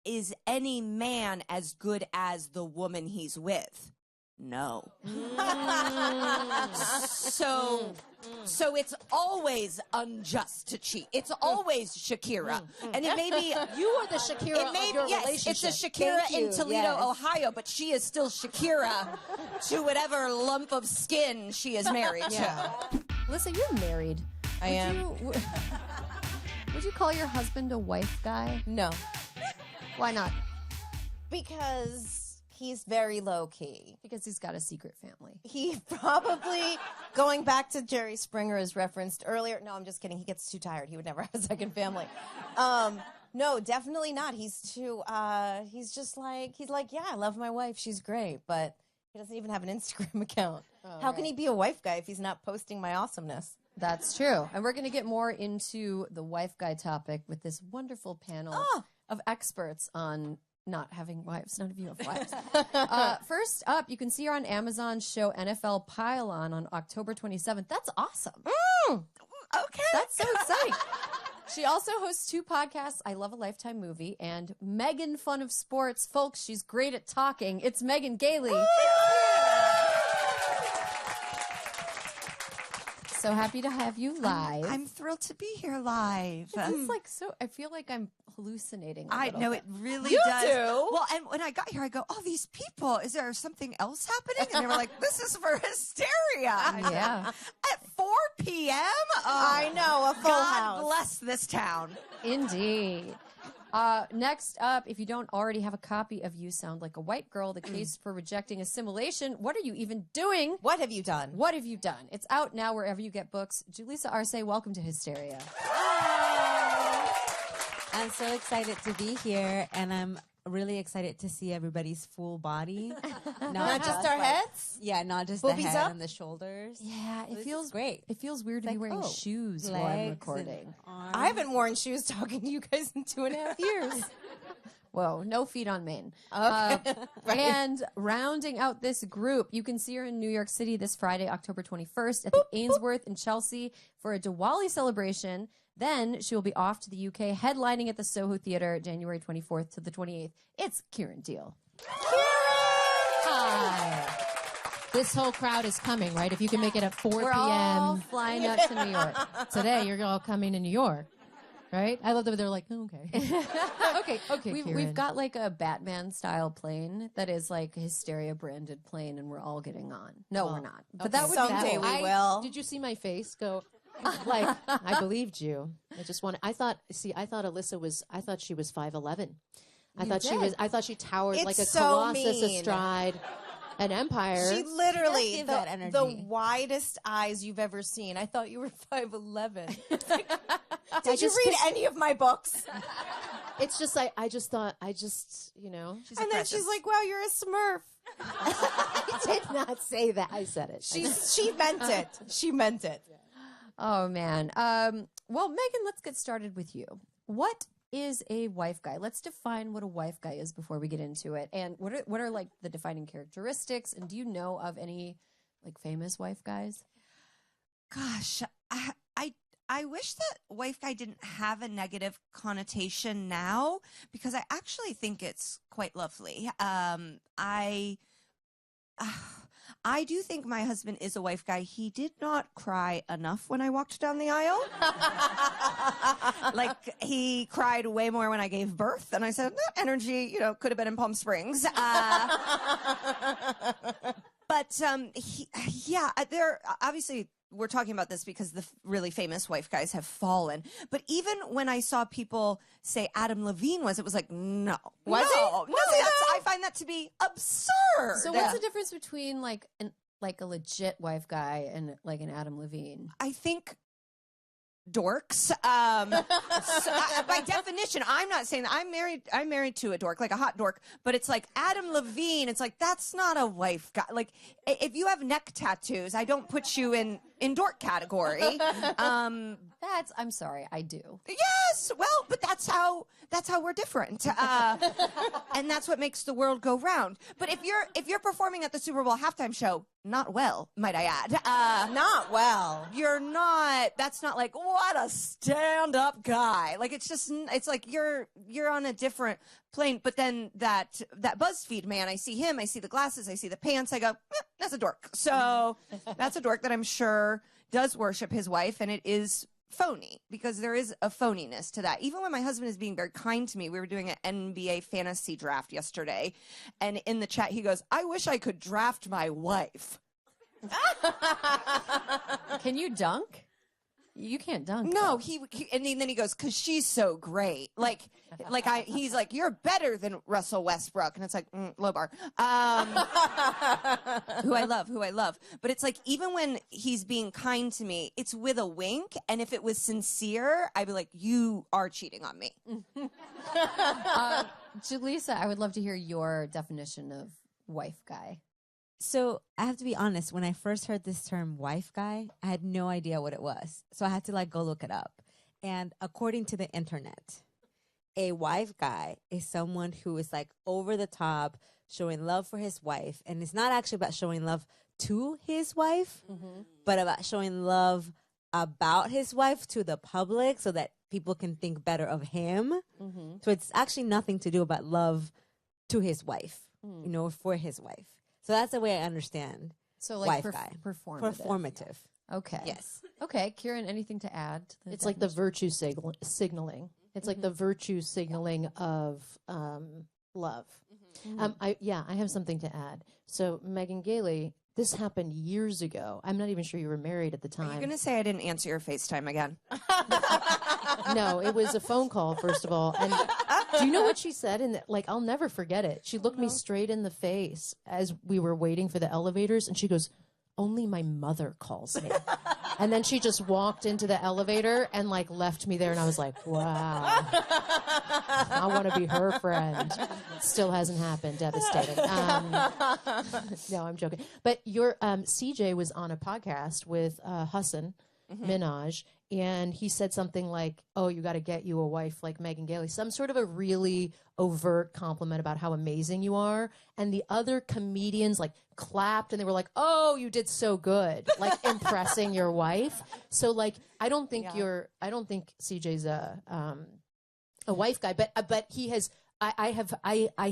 is any man as good as the woman he's with? No. So it's always unjust to cheat. It's always Shakira. And it may be... You are the Shakira of your relationship. It's a Shakira in Toledo, Ohio, but she is still Shakira to whatever lump of skin she is married to. Alyssa, you're married. I am. Would you call your husband a wife guy? No. Why not? Because he's very low-key. Because he's got a secret family. He probably, going back to Jerry Springer as referenced earlier, no, I'm just kidding. He gets too tired. He would never have a second family. No, definitely not. He's too, he's like, yeah, I love my wife. She's great. But he doesn't even have an Instagram account. How can he be a wife guy if he's not posting my awesomeness? That's true. And we're going to get more into the wife guy topic with this wonderful panel of experts on not having wives. None of you have wives. First up, you can see her on Amazon's show NFL Pile-On October 27th. That's awesome. Okay. That's so exciting. She also hosts 2 podcasts, I Love a Lifetime Movie, and Megan Fun of Sports. Folks, she's great at talking. It's Megan Gailey. So happy to have you live. I'm thrilled to be here live. It's like so. I feel like I'm hallucinating. I know it really You does. do. Well, and when I got here, I go, "Oh, these people! Is there something else happening?" And they were like, "This is for hysteria." Yeah. At 4 p.m. I know, a full house. God bless this town. Indeed. Next up, if you don't already have a copy of You Sound Like a White Girl, The Case for Rejecting Assimilation, what are you even doing? What have you done? What have you done? It's out now wherever you get books. Julissa Arce, welcome to Hysteria. I'm so excited to be here, and I'm really excited to see everybody's full body. Not just our heads? Yeah, not just Boobies the head up? and the shoulders. Yeah, it This feels is great. It feels weird to be Like, wearing oh, shoes while I'm legs and recording. arms. I haven't worn shoes talking to you guys in 2.5 years. Whoa, no feet on Maine. Okay. Right. And rounding out this group, you can see her in New York City this Friday, October 21st at the Ainsworth in Chelsea for a Diwali celebration. Then she will be off to the UK, headlining at the Soho Theatre January 24th to the 28th. It's Kieran Deal. Hi. This whole crowd is coming, right? If you can make it at 4 We're p.m. all flying up to New York. today, you're all coming to New York, right? I love that they're like, oh, okay. okay, We've Kieran. got like a Batman-style plane that is like a Hysteria-branded plane, and we're all getting on. No, we're not. But that would Someday be we cool. will. Did you see my face go? Like, I believed you. I thought she was 5'11". I thought she towered It's like a so colossus mean. astride an empire. She literally, give that energy. the widest eyes you've ever seen. I thought you were 5'11". Did you read any of my books? It's just like, I just, you know. And then she's like, wow, you're a Smurf. I did not say that. I said it. She meant it. She meant it. Oh, man. Well, Megan, let's get started with you. What is a wife guy? Let's define what a wife guy is before we get into it. And what are like the defining characteristics? And do you know of any like famous wife guys? Gosh, I wish that wife guy didn't have a negative connotation now, because I actually think it's quite lovely. I do think my husband is a wife guy. He did not cry enough when I walked down the aisle. Like, he cried way more when I gave birth. And I said, that energy, could have been in Palm Springs. But there obviously we're talking about this because the really famous wife guys have fallen. But even when I saw people say Adam Levine it was like, no. Was he? I find that to be absurd. So what's the difference between like a legit wife guy and like an Adam Levine? I think dorks. By definition, I'm not saying that I'm married to a dork, like a hot dork, but it's like Adam Levine. It's like, that's not a wife guy. Like, if you have neck tattoos, I don't put you in dork category. I'm sorry, I do. Yes, well, but that's how we're different, and that's what makes the world go round. But if you're performing at the Super Bowl halftime show, not well, might I add. Not well. You're not. That's not like, whoa. what a stand-up guy. Like, it's just, it's like you're on a different plane. But then that BuzzFeed man, I see him, I see the glasses, I see the pants, I go, that's a dork. So that's a dork that I'm sure does worship his wife, and it is phony, because there is a phoniness to that. Even when my husband is being very kind to me, we were doing an NBA fantasy draft yesterday, and in the chat he goes, I wish I could draft my wife. Can you dunk? You can't dunk. No, he and then he goes, because she's so great. He's like, you're better than Russell Westbrook, and it's like, low bar. Who I love. But it's like, even when he's being kind to me, it's with a wink, and if it was sincere, I'd be like, you are cheating on me. Jaleesa, I would love to hear your definition of wife guy. So I have to be honest, when I first heard this term wife guy, I had no idea what it was. So I had to go look it up. And according to the internet, a wife guy is someone who is over the top, showing love for his wife. And it's not actually about showing love to his wife, but about showing love about his wife to the public so that people can think better of him. So it's actually nothing to do about love to his wife, for his wife. So that's the way I understand. So wife guy. Performative. Okay. Yes. Okay. Kieran, anything to add? To It's like the virtue signaling. It's like the virtue signaling of love. I have something to add. So Megan Gailey, this happened years ago. I'm not even sure you were married at the time. Are you going to say I didn't answer your FaceTime again? No, it was a phone call, first of all. And do you know what she said? And I'll never forget it. She looked me straight in the face as we were waiting for the elevators, and she goes, only my mother calls me. And then she just walked into the elevator and left me there, and I was like, wow, I want to be her friend. Still hasn't happened. Devastating. No, I'm joking. But your CJ was on a podcast with Hassan Minaj, and he said something like, oh, you got to get you a wife like Megan Gailey. Some sort of a really overt compliment about how amazing you are. And the other comedians clapped, and they were like, oh, you did so good, impressing your wife. So I don't think CJ's a wife guy, but he has, I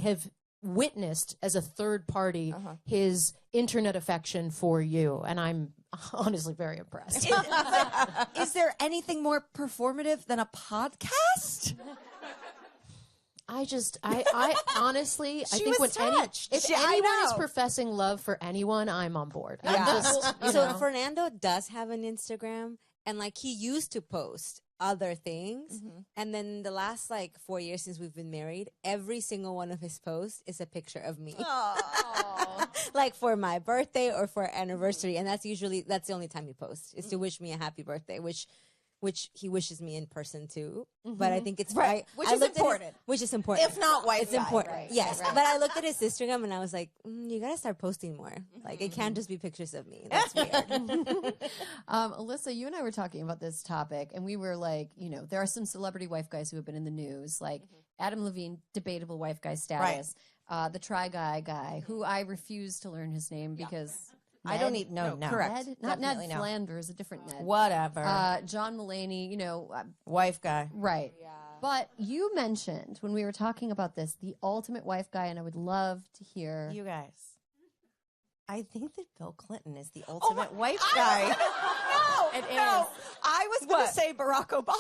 have witnessed as a third party his internet affection for you, and I'm honestly very impressed. Is there anything more performative than a podcast? I honestly, I think when if anyone is professing love for anyone, I'm on board. So Fernando does have an Instagram, and he used to post other things, and then the last 4 years since we've been married, every single one of his posts is a picture of me. For my birthday or for anniversary, and that's the only time he posts is to wish me a happy birthday, which he wishes me in person too. But I think it's right, which is important. Which is important. If not wife, it's important. Right, yes, right. but I looked at his Instagram and I was like, you gotta start posting more. It can't just be pictures of me. That's weird. Alyssa, you and I were talking about this topic, and we were there are some celebrity wife guys who have been in the news, Adam Levine, debatable wife guy status. Right. The Try Guy, who I refuse to learn his name because I don't need no. Correct. Ned, not Definitely Ned no. Flanders, a different Ned. Whatever. John Mulaney, wife guy. Right. Yeah. But you mentioned when we were talking about this, the ultimate wife guy, and I would love to hear. You guys, I think that Bill Clinton is the ultimate wife guy. No, I was going to say Barack Obama.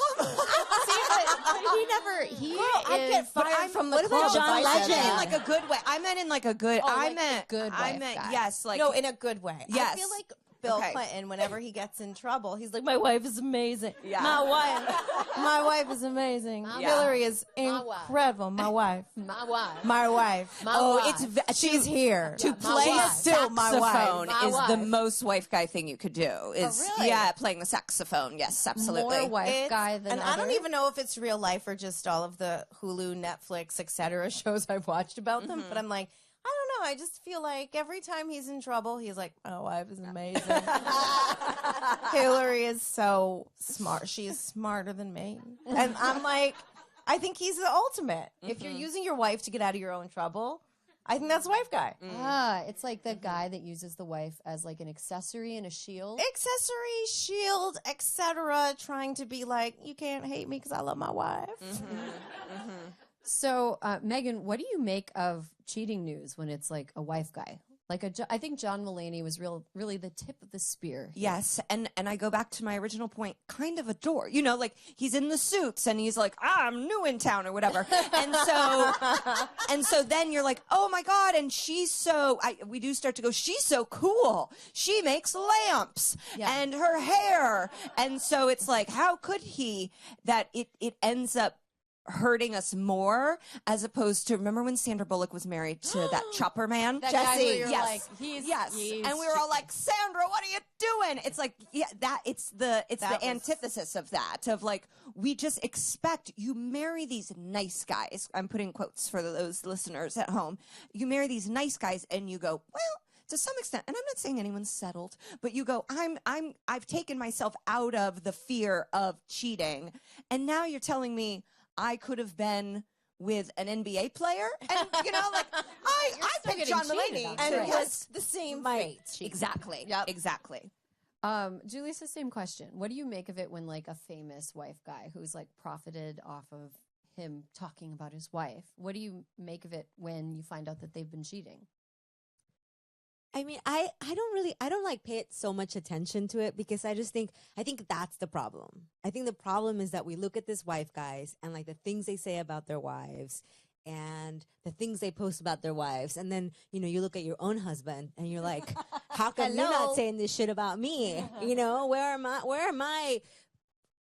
I get fired from the club. John Legend? In a good way. I meant in a good. Good wife I meant guy. yes, no, in a good way. Yes. I feel like Bill Clinton, whenever he gets in trouble, he's like, my wife is amazing. Yeah. My wife is amazing. Hillary is incredible. My wife. She's here to play a saxophone is the most wife guy thing you could do. Playing the saxophone. Yes, absolutely. More wife guy than I don't even know if it's real life or just all of the Hulu, Netflix, etc. shows I've watched about them. But I'm like, I don't know. I just feel like every time he's in trouble, he's like, my wife is amazing. Hillary is so smart. She is smarter than me. And I'm like, I think he's the ultimate. If you're using your wife to get out of your own trouble, I think that's wife guy. It's like the guy that uses the wife as like an accessory and a shield. Accessory, shield, etc. Trying to be like, you can't hate me because I love my wife. So, Megan, what do you make of cheating news when it's like a wife guy? Like I think John Mulaney was really the tip of the spear. Yes, and I go back to my original point, kind of adore. You know, like he's in the suits and he's like, I'm new in town or whatever. And so then you're like, oh my God, and we do start to go, she's so cool. She makes lamps and her hair. And so it's like, how could he that it ends up hurting us more as opposed to, remember when Sandra Bullock was married to that chopper man? That guy where you're yes. like, he's And we were all like, Sandra, what are you doing? It's like, it's the antithesis of that, of like, we just expect you marry these nice guys. I'm putting quotes for those listeners at home. You marry these nice guys and you go, well, to some extent, and I'm not saying anyone's settled, but you go, I've taken myself out of the fear of cheating. And now you're telling me I could have been with an NBA player, and you know, like I picked John Mulaney, and it was the same fate. Exactly. Yep. Exactly. Julie's the same question. What do you make of it when like a famous wife guy who's like profited off of him talking about his wife? What do you make of it when you find out that they've been cheating? I mean, I don't like pay it so much attention to it because I think that's the problem. I think the problem is that we look at this wife guys and like the things they say about their wives and the things they post about their wives. And then, you know, you look at your own husband and you're like, how come you're not saying this shit about me? You know, where are my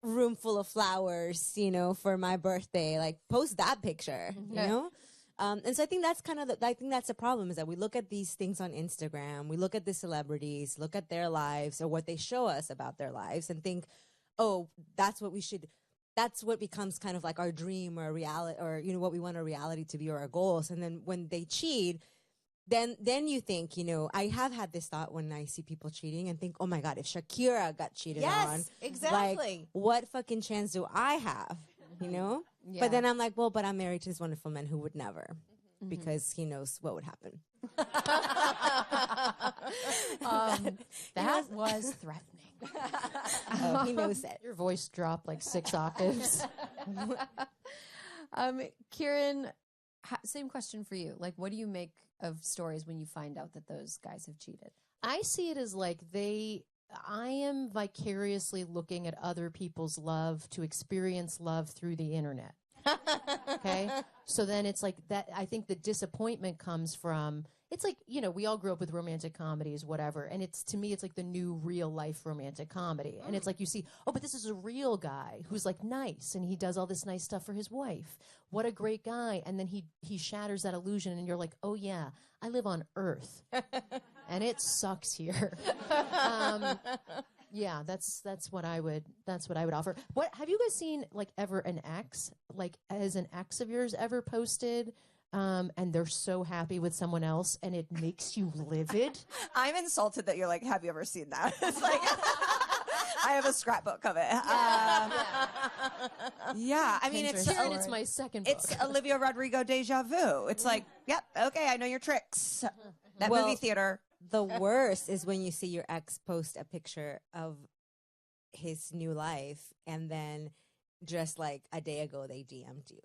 room full of flowers, you know, for my birthday? Like post that picture, you know? And so I think that's that's the problem, is that we look at these things on Instagram, we look at the celebrities, look at their lives or what they show us about their lives and think, oh, that's what becomes kind of like our dream or reality, or, you know, what we want our reality to be or our goals. And then when they cheat, then you think, you know, I have had this thought when I see people cheating and think, oh my God, if Shakira got cheated on, exactly. like, what fucking chance do I have? You know? Yeah. But then I'm like, well, but I'm married to this wonderful man who would never, because he knows what would happen. That was threatening. Oh, he knows it. Your voice dropped like 6 octaves. Kieran, same question for you. Like, what do you make of stories when you find out that those guys have cheated? I see it as like I am vicariously looking at other people's love to experience love through the internet. Okay? So then it's like that. I think the disappointment comes from, it's like, you know, we all grew up with romantic comedies, whatever. And to me, it's like the new real life romantic comedy. And it's like you see, oh, but this is a real guy who's like nice and he does all this nice stuff for his wife. What a great guy. And then he shatters that illusion and you're like, oh yeah, I live on Earth and it sucks here. Yeah, that's what I would offer. What have you guys seen, like, ever an ex? Like, has an ex of yours ever posted and they're so happy with someone else and it makes you livid? I'm insulted that you're like, have you ever seen that? It's like, I have a scrapbook of it. Yeah, I mean, it's my second book. It's Olivia Rodrigo Deja Vu. It's like, yep, okay, I know your tricks. That movie theater. The worst is when you see your ex post a picture of his new life and then just like a day ago they DM'd you.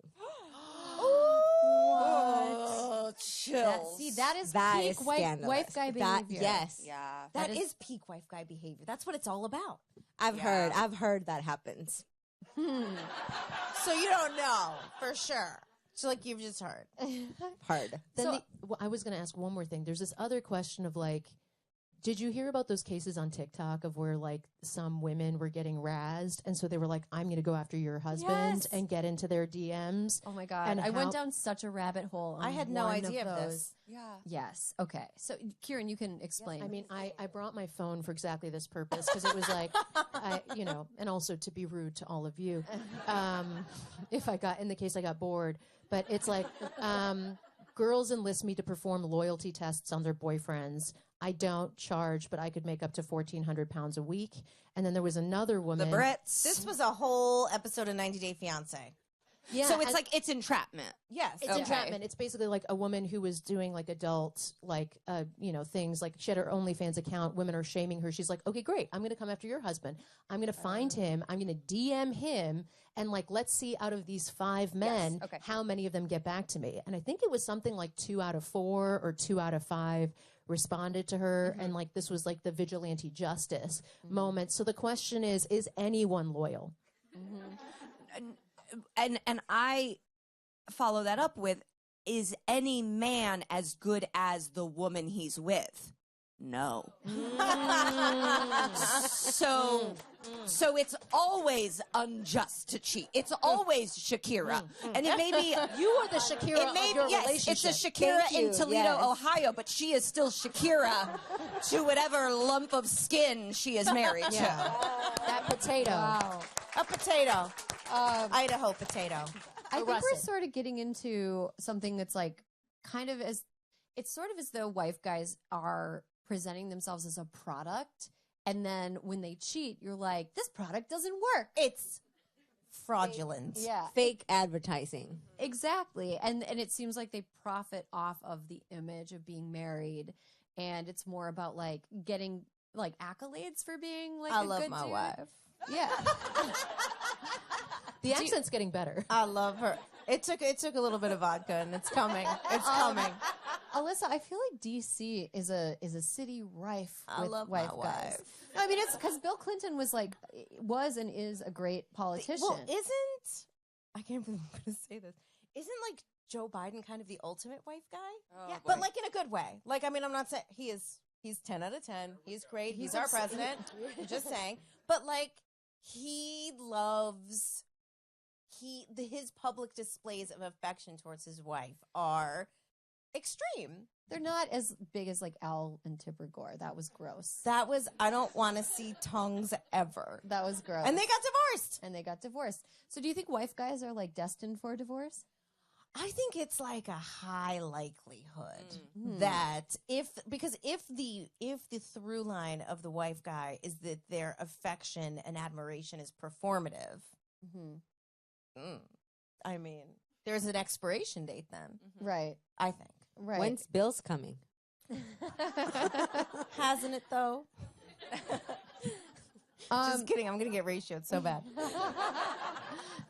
Oh, chills. That is peak wife guy behavior. Yes. Yeah. That is peak wife guy behavior. That's what it's all about. I've heard that happens. So you don't know for sure. So like you've just heard. Hard. Then I was going to ask one more thing. There's this other question of like, did you hear about those cases on TikTok of where like some women were getting razzed and so they were like, I'm going to go after your husband and get into their DMs? Oh my God. And I went down such a rabbit hole. I had no idea of this. Yeah. Yes. Okay. So Kieran, you can explain. I mean, I brought my phone for exactly this purpose because it was like, you know, and also to be rude to all of you. In the case I got bored, but it's like, girls enlist me to perform loyalty tests on their boyfriends. I don't charge, but I could make up to 1,400 pounds a week. And then there was another woman. The Brits. This was a whole episode of 90 Day Fiancé. Yeah, So it's and- like it's entrapment. Yes. It's entrapment. It's basically like a woman who was doing like adult, like, things like she had her OnlyFans account. Women are shaming her. She's like, okay, great. I'm going to come after your husband. I'm going to find him. I'm going to DM him. And like, let's see out of these 5 men, how many of them get back to me. And I think it was something like 2 out of 4 or 2 out of 5 responded to her. And like, this was like the vigilante justice moment. So the question is anyone loyal? And I follow that up with, is any man as good as the woman he's with? No. So it's always unjust to cheat. It's always Shakira. And it may be You are the Shakira of your relationship. it's a Shakira Thank you, in Toledo, yes. Ohio, but she is still Shakira to whatever lump of skin she is married to. That potato. A potato. Idaho potato. I think russet. we're sort of getting into something that's like kind of as it's sort of as though wife guys are presenting themselves as a product, and then when they cheat, you're like, this product doesn't work. It's fraudulent. Yeah, Fake advertising. exactly. And it seems like they profit off of the image of being married, and it's more about like getting like accolades for being like I a love good my dude. wife. Yeah. The accent's getting better. I love her. It took a little bit of vodka, and it's coming. It's coming. Alyssa, I feel like DC is a city rife I with love wife my guys. wife. No, I mean, it's because Bill Clinton was and is a great politician. Well, I can't believe I'm going to say this. Isn't like Joe Biden kind of the ultimate wife guy? Yeah, but like in a good way. Like, I mean, I'm not saying he's 10 out of 10. He's great. He's our president. I'm just saying. But like, he loves, his public displays of affection towards his wife are extreme. They're not as big as like Al and Tipper Gore. That was gross. I don't want to see tongues ever. That was gross. And they got divorced. So do you think wife guys are like destined for divorce? I think it's like a high likelihood that if the through line of the wife guy is that their affection and admiration is performative, I mean, there's an expiration date then. Right. I think. Right. When's Bill's coming? Hasn't it though? Just kidding. I'm gonna get ratioed so bad.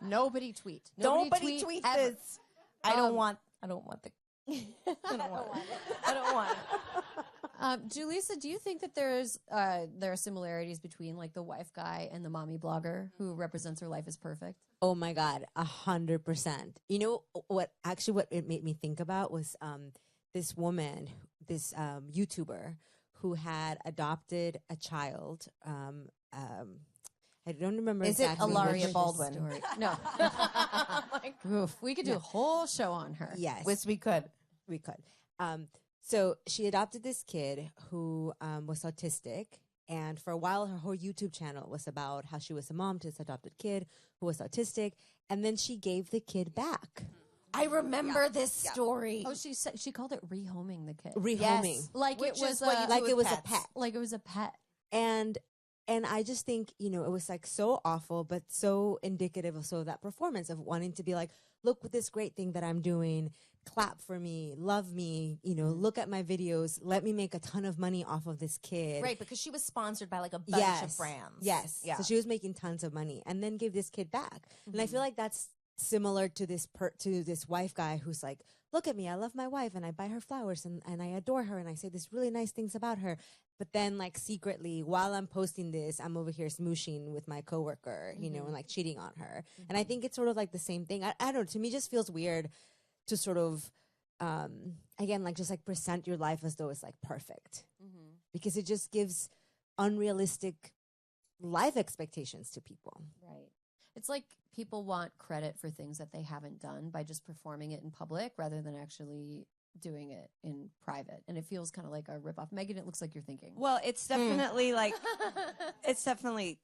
Nobody tweet. Nobody tweet ever. this. I don't want the. I don't want it. Julissa, do you think that there are similarities between like the wife guy and the mommy blogger who represents her life as perfect? Oh my God, 100%. You know what it made me think about was this woman, this YouTuber who had adopted a child. I don't remember. Is it exactly Ilaria which Baldwin? Story. No. Oof, we could do a whole show on her. Yes, Wish we could. we could. So she adopted this kid who was autistic. And for a while, her whole YouTube channel was about how she was a mom to this adopted kid who was autistic. And then she gave the kid back. I remember this story. Oh, she called it rehoming the kid. Rehoming. Yes. Like Which it was is what you do Like with it was a pets. pet. like it was a pet. And I just think, it was like so awful, but so indicative of that performance of wanting to be like, look at this great thing that I'm doing. Clap for me, love me, look at my videos. Let me make a ton of money off of this kid. Right, because she was sponsored by like a bunch of brands. Yes. Yeah. So she was making tons of money and then gave this kid back. And I feel like that's similar to this wife guy who's like, look at me, I love my wife and I buy her flowers and I adore her and I say these really nice things about her. But then like secretly while I'm posting this, I'm over here smooshing with my coworker, and like cheating on her. And I think it's sort of like the same thing. I don't know, to me it just feels weird to sort of, again, like just like present your life as though it's like perfect because it just gives unrealistic life expectations to people. Right. It's like people want credit for things that they haven't done by just performing it in public rather than actually doing it in private. And it feels kind of like a ripoff. Megan, it looks like you're thinking. Well, it's definitely like, it's definitely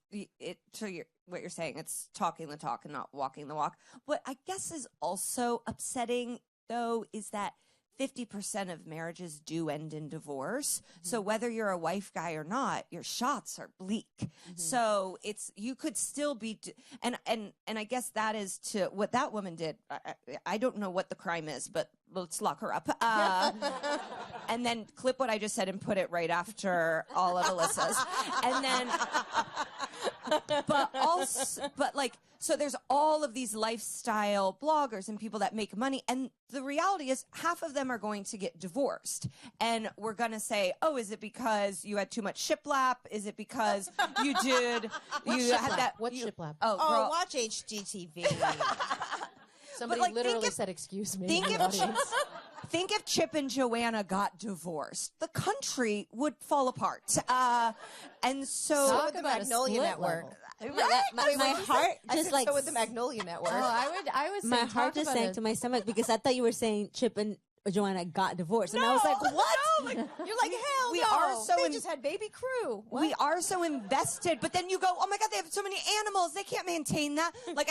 what you're saying. It's talking the talk and not walking the walk. What I guess is also upsetting, though, is that 50% of marriages do end in divorce. So whether you're a wife guy or not, your shots are bleak. So you could still be, and I guess that is to what that woman did. I don't know what the crime is, but let's lock her up. And then clip what I just said and put it right after all of Alyssa's. And then, so there's all of these lifestyle bloggers and people that make money. And the reality is half of them are going to get divorced. And we're going to say, oh, is it because you had too much shiplap? Is it because you had that? What shiplap? Oh, watch HGTV. Somebody literally said, excuse me. Think if Chip and Joanna got divorced, the country would fall apart. And so So would the Magnolia Network. Right? My heart just like so with the Magnolia Network. Oh, I would say my heart just sank to my stomach because I thought you were saying Chip and Joanna got divorced, and I was like, "What?" You're like, hell We no. are so they in- just had baby crew. What? We are so invested, but then you go, oh my God, they have so many animals. They can't maintain that. Like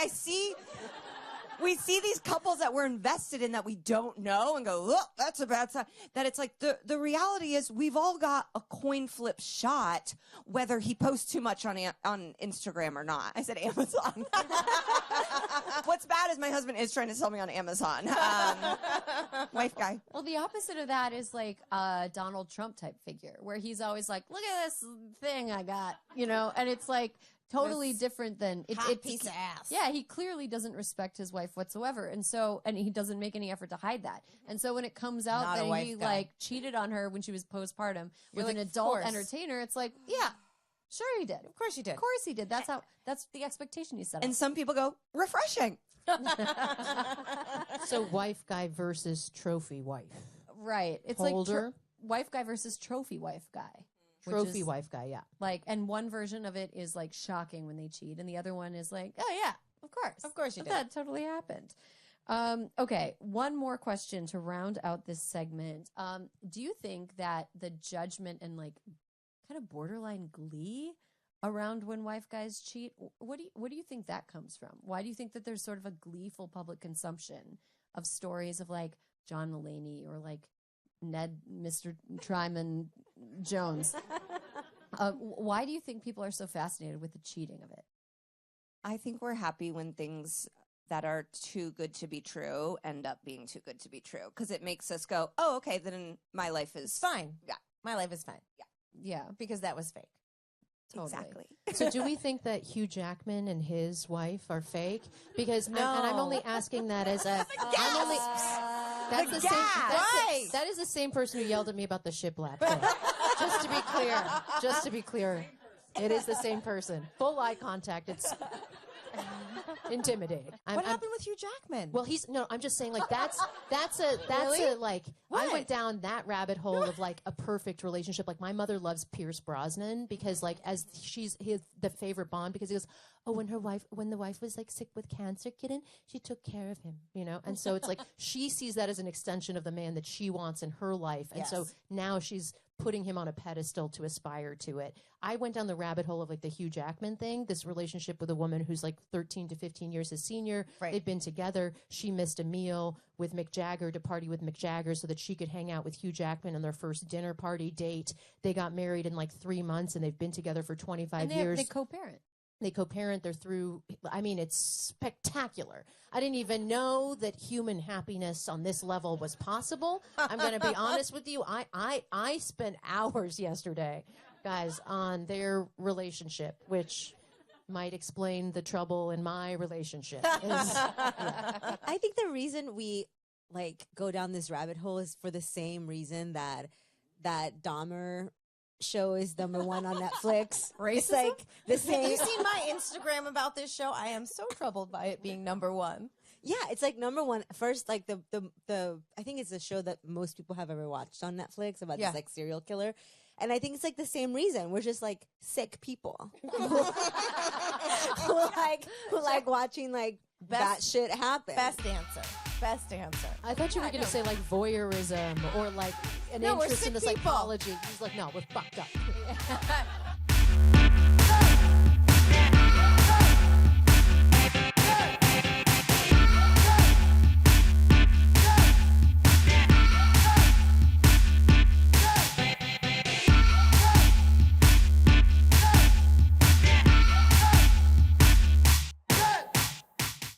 we see these couples that we're invested in that we don't know and go, look, that's a bad sign. That it's like the reality is we've all got a coin flip shot whether he posts too much on Instagram or not. I said Amazon. What's bad is my husband is trying to sell me on Amazon. Wife guy. Well, the opposite of that is like a Donald Trump type figure where he's always like, look at this thing I got, and it's like totally different than it's piece of ass. Yeah, he clearly doesn't respect his wife whatsoever. And he doesn't make any effort to hide that. And so when it comes out Not a that wife he guy. like cheated on her when she was postpartum with like, an of adult course. entertainer, it's like, yeah, sure he did. Of course you did. Of course he did. That's the expectation he set up. And some people go, refreshing. So wife guy versus trophy wife. Right. It's Holder. like wife guy versus trophy wife guy. which Trophy is, wife guy, yeah. Like, and one version of it is like shocking when they cheat, and the other one is like, oh yeah, of course. Of course you did. That totally happened. Okay, one more question to round out this segment. Do you think that the judgment and like kind of borderline glee around when wife guys cheat, what do you think that comes from? Why do you think that there's sort of a gleeful public consumption of stories of like John Mulaney or like Ned, Mr. Tryman Jones? Why do you think people are so fascinated with the cheating of it? I think we're happy when things that are too good to be true end up being too good to be true, because it makes us go, oh, okay, then my life is fine. Yeah. My life is fine. Yeah, Because that was fake. totally. Exactly. So do we think that Hugh Jackman and his wife are fake? Because and I'm only asking that as a I'm only that's the same Right. that is the same person who yelled at me about the shiplap thing. Just to be clear. It is the same person. Full eye contact. It's intimidating. What happened with Hugh Jackman? Well, I'm just saying, like, that's a like, What? I went down that rabbit hole of like a perfect relationship. Like, my mother loves Pierce Brosnan because like, as she's the favorite Bond, because he goes, oh, when the wife was like sick with cancer, kitten, she took care of him, and so it's like, she sees that as an extension of the man that she wants in her life. And so Yes. now she's putting him on a pedestal to aspire to it. I went down the rabbit hole of like the Hugh Jackman thing, this relationship with a woman who's like 13 to 15 years his senior. Right. They've been together. She missed a meal with Mick Jagger to party with Mick Jagger so that she could hang out with Hugh Jackman on their first dinner party date. They got married in like 3 months and they've been together for 25 And years. they co-parent. They co-parent. They're through. I mean, it's spectacular. I didn't even know that human happiness on this level was possible. I'm going to be honest with you. I spent hours yesterday, guys, on their relationship, which might explain the trouble in my relationship. I think the reason we like go down this rabbit hole is for the same reason that Dahmer show is #1 on Netflix. It's like the Have same. you seen my Instagram about this show? I am so troubled by it being #1. Yeah, it's like #1. First, like the I think it's a show that most people have ever watched on Netflix about Yeah. this like serial killer. And I think it's like the same reason. We're just like sick people who like watching like that shit happen. Best answer. Best answer. I thought you were going to say like voyeurism or like an No, we're interest in the sick people. psychology. He's like, no, we're fucked up.